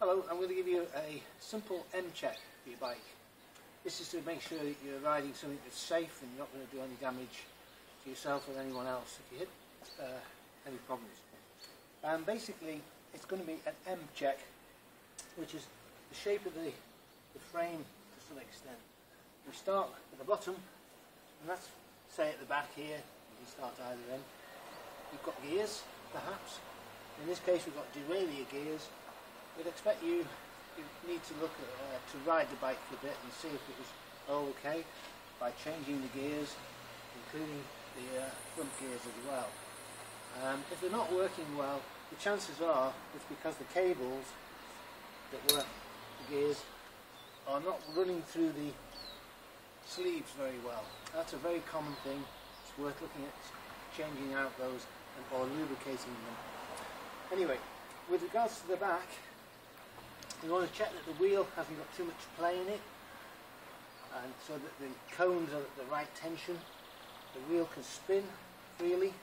Hello, I'm going to give you a simple M check for your bike. This is to make sure that you're riding something that's safe and you're not going to do any damage to yourself or anyone else if you hit any problems. Basically, it's going to be an M check, which is the shape of the frame to some extent. We start at the bottom, and that's, say, at the back here. You can start either end. You've got gears, perhaps. In this case, we've got derailleur gears. We'd expect you need to look at, to ride the bike for a bit and see if it was all okay by changing the gears, including the front gears as well. If they're not working well, the chances are it's because the cables that work the gears are not running through the sleeves very well. That's a very common thing. It's worth looking at changing out those or lubricating them. Anyway, with regards to the back, you want to check that the wheel hasn't got too much play in it, and so that the cones are at the right tension. The wheel can spin freely,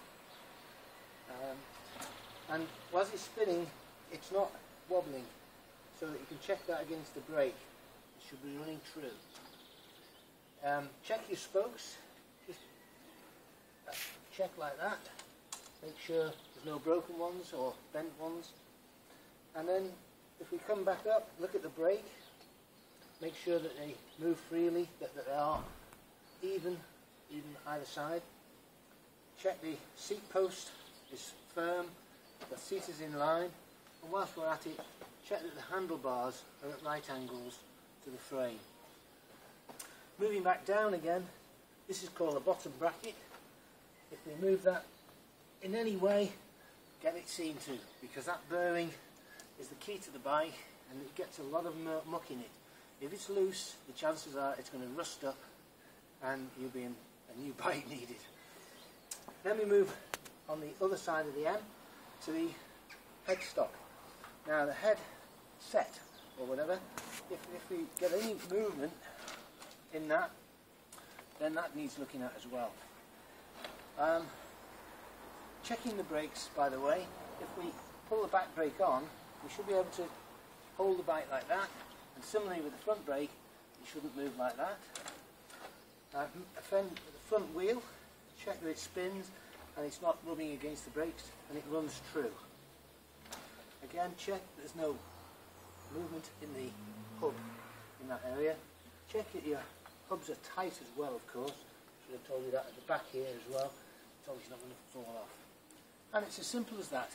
and whilst it's spinning, it's not wobbling, so that you can check that against the brake. It should be running true. Check your spokes. Just check like that. Make sure there's no broken ones or bent ones. And then if we come back up, look at the brake. Make sure that they move freely, that they are even either side. Check the seat post is firm, the seat is in line. And whilst we're at it, check that the handlebars are at right angles to the frame. Moving back down again, this is called a bottom bracket. If we move that in any way, get it seen to, because that bearing is the key to the bike and it gets a lot of muck in it. If it's loose, the chances are it's going to rust up and you'll be in a new bike needed. Then we move on the other side of the M to the headstock. Now the head set or whatever, if we get any movement in that, then that needs looking at as well. Checking the brakes, by the way, if we pull the back brake on, we should be able to hold the bike like that, and similarly with the front brake, it shouldn't move like that. The front wheel, check that it spins and it's not rubbing against the brakes and it runs true. Again, check there's no movement in the hub in that area. Check that your hubs are tight as well, of course. Should have told you that at the back here as well. It's obviously not going to fall off. And it's as simple as that.